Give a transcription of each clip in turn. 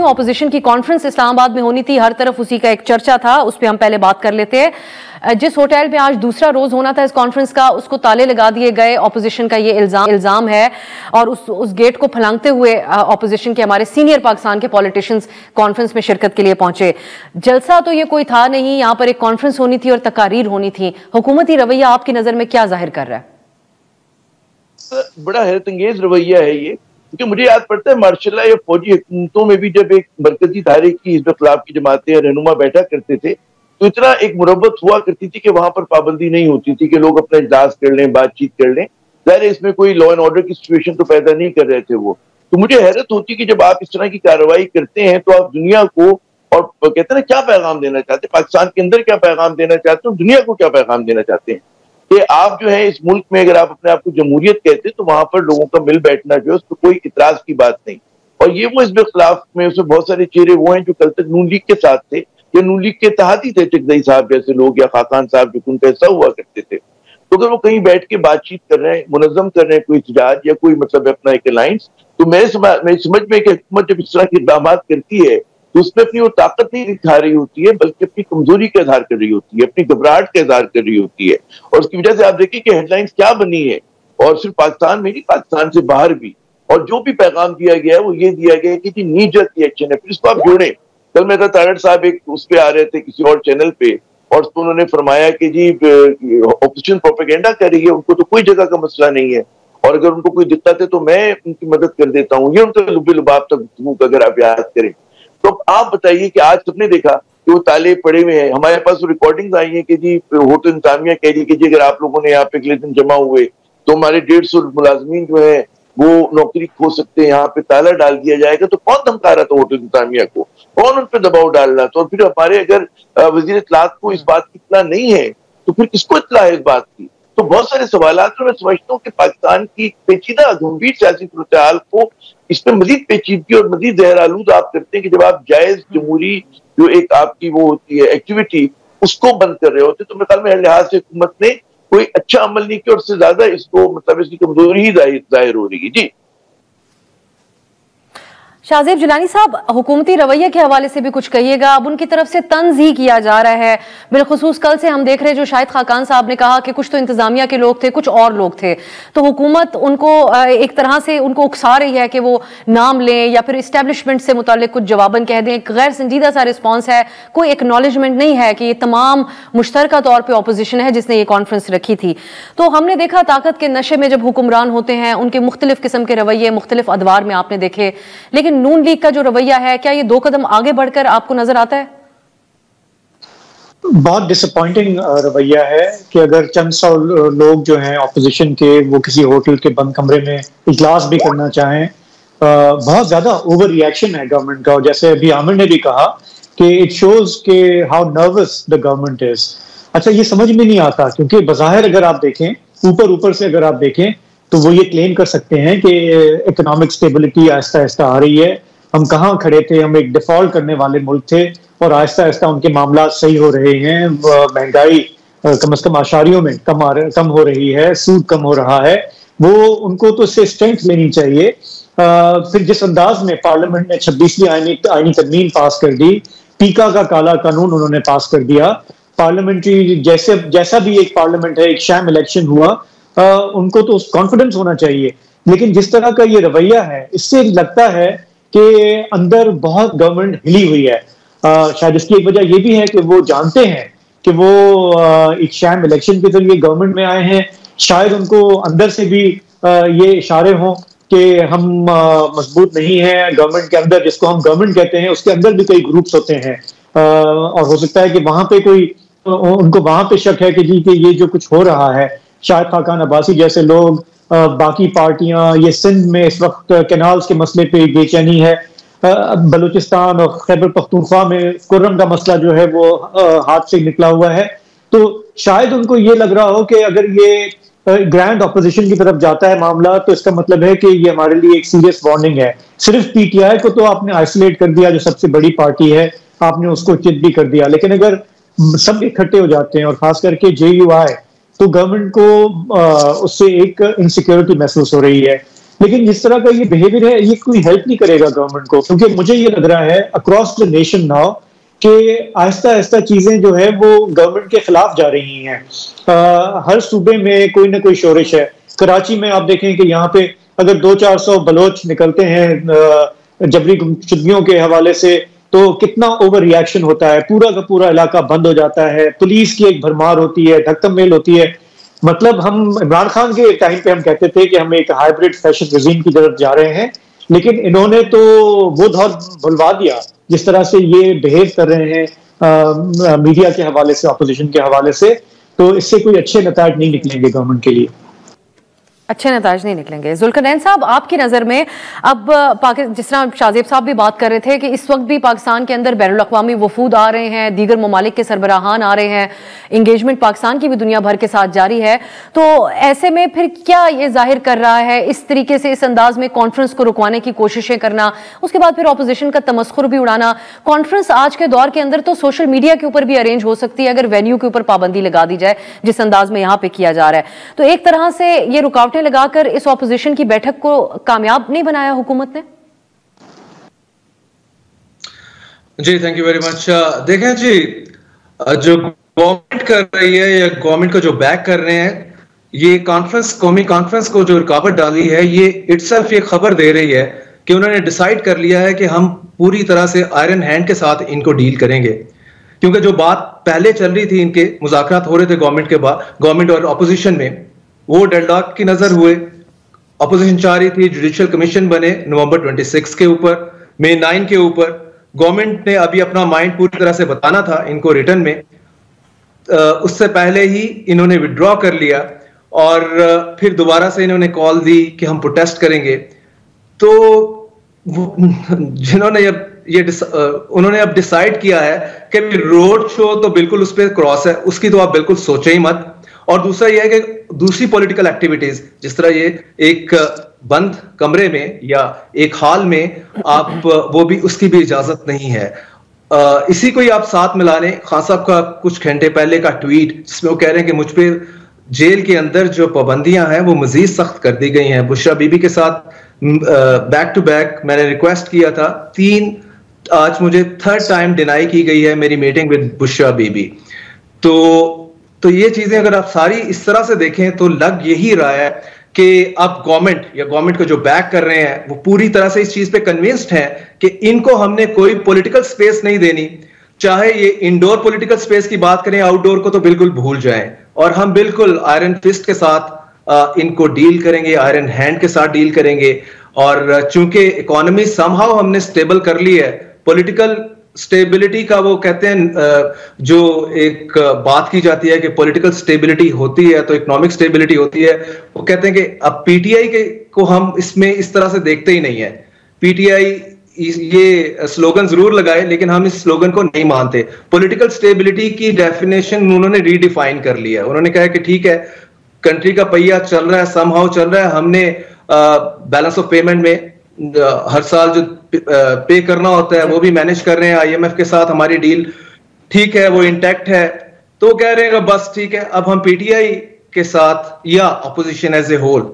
Opposition की conference Islamabad में होनी थी, हर तरफ उसी का एक चर्चा था, उस पर हम पहले बात कर लेते हैं। जिस होटल में आज दूसरा रोज होना था इस कॉन्फ्रेंस का, उसको ताले लगा दिए गए। ऑपोजिशन का ये इल्जाम है और उस गेट को फलांगते हुए ऑपोजिशन के हमारे सीनियर पाकिस्तान के पॉलिटिशियंस कॉन्फ्रेंस में शिरकत के लिए पहुंचे। जलसा तो ये कोई था नहीं, यहां पर एक कॉन्फ्रेंस होनी थी और तकारीर होनी थी। हुकूमती रवैया आपकी नजर में क्या जाहिर कर रहा है? बड़ा हैरत अंगेज रवैया है ये, क्योंकि मुझे याद पड़ता है मार्शल या फौजी हुकूमतों में भी जब एक मरकजी धारे की हिज़्ब खिलाफ की जमातें रहनुमा बैठा करते थे तो इतना एक मुरब्बत हुआ करती थी कि वहां पर पाबंदी नहीं होती थी कि लोग अपना इजलास कर लें, बातचीत कर लें। ज़ाहिर है इसमें कोई लॉ एंड ऑर्डर की सिचुएशन तो पैदा नहीं कर रहे थे वो। तो मुझे हैरत होती कि जब आप इस तरह की कार्रवाई करते हैं तो आप दुनिया को, और कहते हैं ना, क्या पैगाम देना चाहते हैं, पाकिस्तान के अंदर क्या पैगाम देना चाहते हैं, दुनिया को क्या पैगाम देना चाहते हैं कि आप जो है इस मुल्क में अगर आप अपने आप को जमहूरियत कहते हैं तो वहां पर लोगों का मिल बैठना जो है उसको कोई इतराज की बात नहीं। और ये वो हिज़्ब खिलाफ में उसमें बहुत सारे चेहरे वो हैं जो कल तक नून लीग के साथ थे या नून लीग के तहत ही थे, चकदई साहब जैसे लोग या खाकान साहब जो उनका हिस्सा हुआ करते थे। तो अगर वो कहीं बैठ के बातचीत कर रहे हैं, मुनज़्ज़म कर रहे हैं कोई इhtजाज या कोई मतलब अपना एक अलायंस, तो मेरी समझ में कि हुकूमत जब इस तरह के इक़दाम करती है तो उसमें अपनी वो ताकत नहीं दिखा रही होती है, बल्कि अपनी कमजोरी का इजहार कर रही होती है, अपनी घबराहट का इजहार कर रही होती है। और उसकी वजह से आप देखिए कि हेडलाइंस क्या बनी है, और सिर्फ पाकिस्तान में नहीं, पाकिस्तान से बाहर भी। और जो भी पैगाम दिया गया है वो ये दिया गया है कि नी जत रिएक्शन है। फिर इसको आप जोड़ें, कल मेरा तारड़ साहब एक उस पर आ रहे थे किसी और चैनल पे, और उसको उन्होंने फरमाया कि जी ऑपोजिशन प्रोपेगेंडा कर रही है, उनको तो कोई जगह का मसला नहीं है, और अगर उनको कोई दिक्कत है तो मैं उनकी मदद कर देता हूँ। ये उनका लुबे लुबाब तक अगर आप याद करें तो आप बताइए कि आज सबने देखा कि वो ताले पड़े हुए हैं। हमारे पास रिकॉर्डिंग्स आई हैं कि जी होटल इंतजामिया कह रही कि जी अगर आप लोगों ने यहाँ पे अगले दिन जमा हुए तो हमारे 150 मुलाजमीन जो है वो नौकरी खो सकते हैं, यहाँ पे ताला डाल दिया जाएगा। तो कौन धमका रहा था होटल इंतजामिया को, कौन उन पर दबाव डाल रहा था? और फिर हमारे अगर वजीर इत्तलात को इस बात की इत्तला नहीं है तो फिर किसको इत्तला है इस बात की? तो बहुत सारे सवाल मैं समझता हूँ कि पाकिस्तान की पेचीदा गंभीर सियासी सूरत-ए-हाल को इसमें मजीद पेचीदगी और मजीद जहर आलूद आप करते हैं कि जब आप जायज जमहूरी जो एक आपकी वो होती है एक्टिविटी, उसको बंद कर रहे होते। तो मेरे ख्याल में हर लिहाज से हुकूमत ने कोई अच्छा अमल नहीं किया, और उससे ज्यादा इसको मतलब इसकी कमजोरी ही जाहिर हो रही है। जी शाहजेब जिलानी साहब, हुकूमती रवैये के हवाले से भी कुछ कहिएगा। अब उनकी तरफ से तंज ही किया जा रहा है, बिलखुसूस कल से हम देख रहे हैं जो शाहिद खाकान साहब ने कहा कि कुछ तो इंतजामिया के लोग थे, कुछ और लोग थे, तो हुकूमत उनको एक तरह से उनको उकसा रही है कि वो नाम लें या फिर इस्टेब्लिशमेंट से मुताल्लिक कुछ जवाबन कह दें। एक गैर संजीदा सा रिस्पॉन्स है, कोई एक्नॉलेजमेंट नहीं है कि ये तमाम मुश्तरका तौर पर अपोजिशन है जिसने ये कॉन्फ्रेंस रखी थी। तो हमने देखा ताकत के नशे में जब हुक्मरान होते हैं उनके मुख्तलिफ किस्म के रवैये मुख्तलिफ अदवार में आपने देखे, लेकिन नून लीग का जो रवैया है क्या ये 2 कदम आगे बढ़कर आपको नजर आता है? बहुत डिसअपॉइंटिंग रवैया है कि अगर चंद सौ लोग जो हैं ऑपोजिशन के वो किसी होटल के बंद कमरे में इजलास भी करना चाहें, बहुत ज्यादा ओवर रिएक्शन है गवर्नमेंट का। और जैसे अभी आमिर ने भी कहा कि इट शोज के how nervous the government is. अच्छा, ये समझ में नहीं आता क्योंकि बज़ाहिर अगर आप देखें, ऊपर से अगर आप देखें तो वो ये क्लेम कर सकते हैं कि इकोनॉमिक स्टेबिलिटी आहिस्ता आहिस्ता आ रही है। हम कहाँ खड़े थे, हम एक डिफॉल्ट करने वाले मुल्क थे, और आहिस्ता आहिस्ता उनके मामला सही हो रहे हैं। महंगाई कम से कम आशारियों में कम हो रही है, सूद कम हो रहा है। वो उनको तो इससे स्ट्रेंथ लेनी चाहिए। फिर जिस अंदाज में पार्लियामेंट ने 26वीं आईनी तरमीम पास कर दी, पीका का काला कानून उन्होंने पास कर दिया। पार्लियामेंट्री जैसा भी एक पार्लियामेंट है, एक शैम इलेक्शन हुआ, उनको तो कॉन्फिडेंस होना चाहिए। लेकिन जिस तरह का ये रवैया है, इससे लगता है कि अंदर बहुत गवर्नमेंट हिली हुई है। शायद इसकी एक वजह ये भी है कि वो जानते हैं कि वो एक शैम इलेक्शन के जरिए गवर्नमेंट में आए हैं। शायद उनको अंदर से भी ये इशारे हों कि हम मजबूत नहीं हैं। गवर्नमेंट के अंदर, जिसको हम गवर्नमेंट कहते हैं, उसके अंदर भी कई ग्रुप्स होते हैं, और हो सकता है कि वहां पे उनको वहां पे शक है कि जी कि ये जो कुछ हो रहा है, शायद खाकान अब्बासी जैसे लोग, बाकी पार्टियां, ये सिंध में इस वक्त कैनाल्स के मसले पे बेचैनी है, बलूचिस्तान और खैबर पख्तूनख्वा में कुर्रम का मसला जो है वो हाथ से निकला हुआ है। तो शायद उनको ये लग रहा हो कि अगर ये ग्रैंड ऑपोजिशन की तरफ जाता है मामला, तो इसका मतलब है कि ये हमारे लिए एक सीरियस वार्निंग है। सिर्फ पीटीआई को तो आपने आइसोलेट कर दिया, जो सबसे बड़ी पार्टी है, आपने उसको चित भी कर दिया, लेकिन अगर सब इकट्ठे हो जाते हैं और खास करके जेयूआई, तो गवर्नमेंट को उससे एक इनसिक्योरिटी महसूस हो रही है। लेकिन जिस तरह का ये बिहेवियर है ये कोई हेल्प नहीं करेगा गवर्नमेंट को, क्योंकि मुझे ये लग रहा है अक्रॉस द नेशन नाउ कि आहिस्ता आहिस्ता चीजें जो है वो गवर्नमेंट के खिलाफ जा रही हैं। हर सूबे में कोई ना कोई शोरिश है। कराची में आप देखें कि यहाँ पे अगर 200-400 बलोच निकलते हैं जबरी गुमशुदगियों के हवाले से तो कितना ओवर रिएक्शन होता है, पूरा का पूरा इलाका बंद हो जाता है, पुलिस की एक भरमार होती है, धक्कम मेल होती है। मतलब हम इमरान खान के टाइम पे हम कहते थे कि हम एक हाइब्रिड फैशन रिजीम की तरफ जा रहे हैं, लेकिन इन्होंने तो वो दौर भुलवा दिया जिस तरह से ये बिहेव कर रहे हैं मीडिया के हवाले से, अपोजिशन के हवाले से। तो इससे कोई अच्छे नताज नहीं निकलेंगे गवर्नमेंट के लिए, अच्छे नताज नहीं निकलेंगे। जुल्करनैन साहब, आपकी नज़र में अब जिस तरह शाहजेब साहब भी बात कर रहे थे कि इस वक्त भी पाकिस्तान के अंदर बैनुल अक़वामी वफूद आ रहे हैं, दीगर ममालिक के सरबराहान आ रहे हैं, इंगेजमेंट पाकिस्तान की भी दुनिया भर के साथ जारी है, तो ऐसे में फिर क्या ये जाहिर कर रहा है इस तरीके से, इस अंदाज में कॉन्फ्रेंस को रुकवाने की कोशिशें करना, उसके बाद फिर अपोजिशन का तमस्खुर भी उड़ाना। कॉन्फ्रेंस आज के दौर के अंदर तो सोशल मीडिया के ऊपर भी अरेंज हो सकती है अगर वेन्यू के ऊपर पाबंदी लगा दी जाए, जिस अंदाज में यहाँ पे किया जा रहा है। तो एक तरह से ये रुकावट लगाकर इस ऑपोजिशन की बैठक को कामयाब नहीं बनाया हुकूमत ने? जी थैंक यू वेरी मच। देखें जी, जो गवर्नमेंट कर रही है या गवर्नमेंट को जो बैक कर रहे हैं, ये कॉन्फ्रेंस, कौमी कॉन्फ्रेंस को जो रुकावट डाली है, ये इटसेल्फ ये खबर दे रही है कि उन्होंने डिसाइड कर लिया है कि हम पूरी तरह से आयरन हैंड के साथ इनको डील करेंगे। क्योंकि जो बात पहले चल रही थी, इनके मुज़ाकरात हो रहे थे गवर्नमेंट और अपोजिशन में, वो डेडलॉक की नजर हुए। अपोजिशन चाह रही थी जुडिशियल कमीशन बने नवंबर 26 के ऊपर, मई 9 के ऊपर। गवर्नमेंट ने अभी अपना माइंड पूरी तरह से बताना था इनको रिटर्न में, उससे पहले ही इन्होंने विड्रॉ कर लिया और फिर दोबारा से इन्होंने कॉल दी कि हम प्रोटेस्ट करेंगे। तो जिन्होंने उन्होंने अब डिसाइड किया है कि रोड शो तो बिल्कुल उस पर क्रॉस है, उसकी तो आप बिल्कुल सोचे ही मत। और दूसरा यह है कि दूसरी पॉलिटिकल एक्टिविटीज, जिस तरह ये एक बंद कमरे में या एक हॉल में आप वो भी, उसकी भी इजाजत नहीं है। इसी को ही आप साथ मिला लें खान साहब का कुछ घंटे पहले का ट्वीट, जिसमें वो कह रहे हैं कि मुझ पर जेल के अंदर जो पाबंदियां हैं वो मजीद सख्त कर दी गई हैं। बुशरा बीबी के साथ बैक टू बैक मैंने रिक्वेस्ट किया था, आज मुझे 3rd टाइम डिनाई की गई है मेरी मीटिंग विद बुशरा बीबी। तो ये चीजें अगर आप सारी इस तरह से देखें तो लग यही रहा है कि अब गवर्नमेंट को जो बैक कर रहे हैं वो पूरी तरह से इस चीज पे कन्विंस्ड हैं कि इनको हमने कोई पॉलिटिकल स्पेस नहीं देनी। चाहे ये इंडोर पॉलिटिकल स्पेस की बात करें, आउटडोर को तो बिल्कुल भूल जाएं, और हम बिल्कुल आयरन फिस्ट के साथ इनको डील करेंगे, आयरन हैंड के साथ डील करेंगे। और चूंकि इकोनॉमी समहाउ हमने स्टेबल कर ली है, पॉलिटिकल स्टेबिलिटी का वो कहते हैं, जो एक बात की जाती है कि पॉलिटिकल स्टेबिलिटी होती है तो इकोनॉमिक स्टेबिलिटी होती है, वो कहते हैं कि अब पीटीआई को हम इसमें इस तरह से देखते ही नहीं है। पीटीआई ये स्लोगन जरूर लगाए, लेकिन हम इस स्लोगन को नहीं मानते। पॉलिटिकल स्टेबिलिटी की डेफिनेशन उन्होंने रीडिफाइन कर लिया है। उन्होंने कहा कि ठीक है, कंट्री का पहिया चल रहा है, समहाउ चल रहा है, हमने बैलेंस ऑफ पेमेंट में हर साल जो पे करना होता है वो भी मैनेज कर रहे हैं, आईएमएफ के साथ हमारी डील ठीक है, वो इंटैक्ट है। तो कह रहे हैं बस ठीक है, अब हम पीटीआई के साथ या अपोजिशन एज ए होल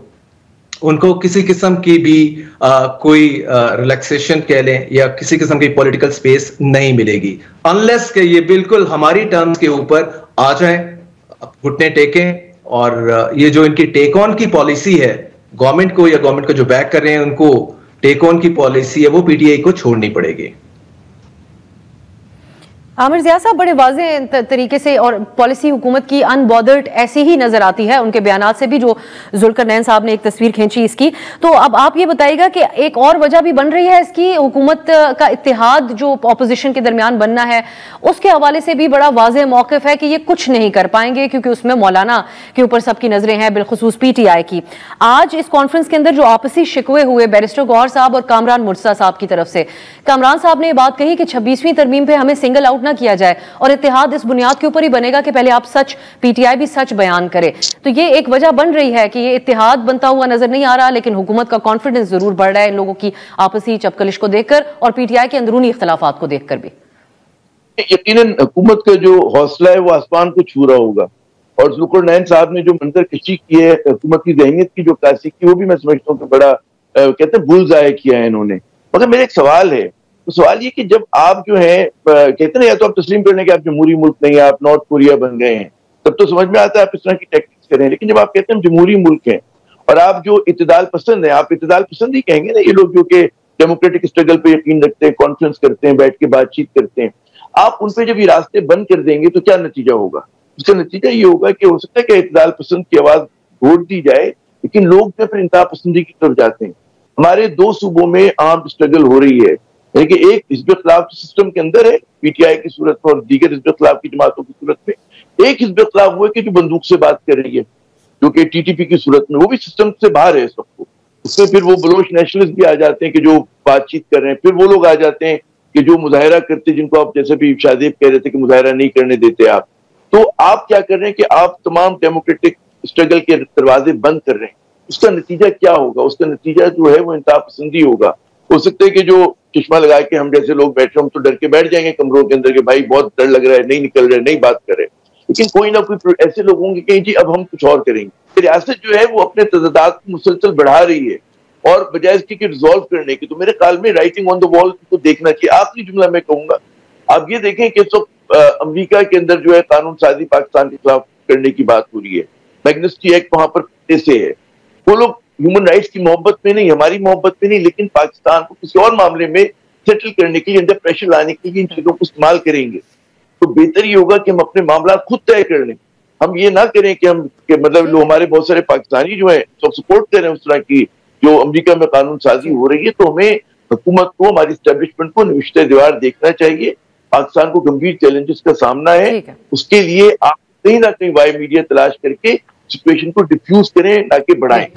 उनको किसी किस्म की भी कोई रिलैक्सेशन कह लें या किसी किस्म की पॉलिटिकल स्पेस नहीं मिलेगी, अनलेस के ये बिल्कुल हमारी टर्म्स के ऊपर आ जाएं, घुटने टेकें। और ये जो इनकी टेक ऑन की पॉलिसी है गवर्नमेंट को, या गवर्नमेंट को जो बैक कर रहे हैं उनको टेक ऑन की पॉलिसी है, वो पीटीआई को छोड़नी पड़ेगी। आमिर ज़िया साहब, बड़े वाज़ेह तरीके से और पॉलिसी हुकूमत की अनबॉदर्ड ऐसी ही नजर आती है उनके बयानात से भी, जो जुल्करनैन साहब ने एक तस्वीर खींची इसकी। तो अब आप ये बताइएगा कि एक और वजह भी बन रही है इसकी, हुकूमत का इत्तेहाद जो अपोजिशन के दरमियान बनना है, उसके हवाले से भी बड़ा वाज़ेह मौक़िफ़ है कि ये कुछ नहीं कर पाएंगे, क्योंकि उसमें मौलाना के ऊपर सबकी नजरें हैं, बिलखुसूस पीटीआई की। आज इस कॉन्फ्रेंस के अंदर जो आपसी शिकवे हुए बैरिस्टर गौहर साहब और कामरान मुर्तज़ा साहब की तरफ से, कामरान साहब ने ये बात कही कि 26वीं तरमीम पे हमें सिंगल आउट किया जाए और इत्तेहाद इस बुनियाद के ऊपर ही बनेगा कि पहले आप सच, पीटीआई भी सच बयान करे। तो ये एक वजह बन रही है कि ये इत्तेहाद बनता हुआ नजर नहीं आ रहा, लेकिन हुकूमत का कॉन्फिडेंस जरूर बढ़ रहा है इन लोगों की आपसी चपकलिश को देखकर और पीटीआई के अंदरूनी इख्तलाफात को देखकर भी। यकीनन हुकूमत का जो हौसला है वो आसमान को छू रहा होगा। और जुल्करनैन साहब ने जो मंजर कशी की है हुकूमत की ज़हनियत की जो काशी की, वो भी मैं समझता हूँ कि बड़ा कहते हैं बुल जाया किया है इन्होंने। मगर मेरा एक सवाल है, तो सवाल ये कि जब आप जो है कहते हैं या तो आप तस्लीम कर लें कि आप जमहूरी मुल्क नहीं, आप नॉर्थ कोरिया बन गए हैं, तब तो समझ में आता है आप इस तरह की टैक्टिक्स करें। लेकिन जब आप कहते हैं जमहूरी मुल्क हैं और आप जो इत्तेदाल पसंद है, आप इत्तेदाल पसंद ही कहेंगे ना ये लोग जो कि डेमोक्रेटिक स्ट्रगल पे यकीन रखते हैं, कॉन्फ्रेंस करते हैं, बैठ के बातचीत करते हैं, आप उन पे जब ये रास्ते बंद कर देंगे तो क्या नतीजा होगा? उसका नतीजा ये होगा कि हो सकता है कि इत्तेदाल पसंद की आवाज वोट दी जाए, लेकिन लोग जो फिर इंतहा पसंदी की तरफ जाते हैं। हमारे 2 सूबों में आर्म्ड स्ट्रगल हो रही है, यानी कि एक हिज़्ब इख्तिलाफ सिस्टम के अंदर है पीटीआई की सूरत में और दीगर हिज़्ब इख्तिलाफ की जमातों की सूरत में, एक हिज़्ब इख्तिलाफ हुआ कि जो बंदूक से बात कर रही है, जो कि टीटीपी की सूरत में, वो भी सिस्टम से बाहर है सबको। उसमें फिर वो बलोच नेशनलिस्ट भी आ जाते हैं कि जो बातचीत कर रहे हैं, फिर वो लोग आ जाते हैं कि जो मुजाहिरा करते, जिनको आप जैसे भी शादेब कह रहे थे कि मुजाहिरा नहीं करने देते आप, तो आप क्या कर रहे हैं कि आप तमाम डेमोक्रेटिक स्ट्रगल के दरवाजे बंद कर रहे हैं। उसका नतीजा क्या होगा? उसका नतीजा जो है वो इंतहा पसंदी होगा। हो सकता है कि जो चश्मा लगा के हम जैसे लोग बैठ रहे, हम तो डर के बैठ जाएंगे कमरों के अंदर कि भाई बहुत डर लग रहा है, नहीं निकल रहे, नहीं बात कर रहे, लेकिन कोई ना कोई ऐसे लोग होंगे कि जी अब हम कुछ और करेंगे। रियासत जो है वो अपने तज़ादात को मुसलसल बढ़ा रही है और बजाय इसकी कि रिजॉल्व करने की, तो मेरे ख्याल में राइटिंग ऑन द वॉल को देखना चाहिए। आखिरी जुमला मैं कहूंगा, आप ये देखें कि तो अमेरिका के अंदर जो है कानून साजी पाकिस्तान के खिलाफ करने की बात हो रही है, मैग्निस्टी एक्ट वहां पर ऐसे है, वो लोग ह्यूमन राइट्स की मोहब्बत में नहीं, हमारी मोहब्बत में नहीं, लेकिन पाकिस्तान को किसी और मामले में सेटल करने के लिए, अंदर प्रेशर लाने के लिए इन चीजों को इस्तेमाल करेंगे। तो बेहतर ये होगा कि हम अपने मामला खुद तय कर लें। हम ये ना करें कि हम मतलब लोग हमारे बहुत सारे पाकिस्तानी जो है सब सपोर्ट कर रहे हैं उस तरह की जो अमेरिका में कानून साजी हो रही है, तो हमें हुकूमत को, हमारी स्टैब्लिशमेंट को निविश्ते दीवार देखना चाहिए। पाकिस्तान को गंभीर चैलेंजेस का सामना है, उसके लिए आप कहीं ना कहीं वाई मीडिया तलाश करके सिचुएशन को डिफ्यूज करें, ना कि बढ़ाएं।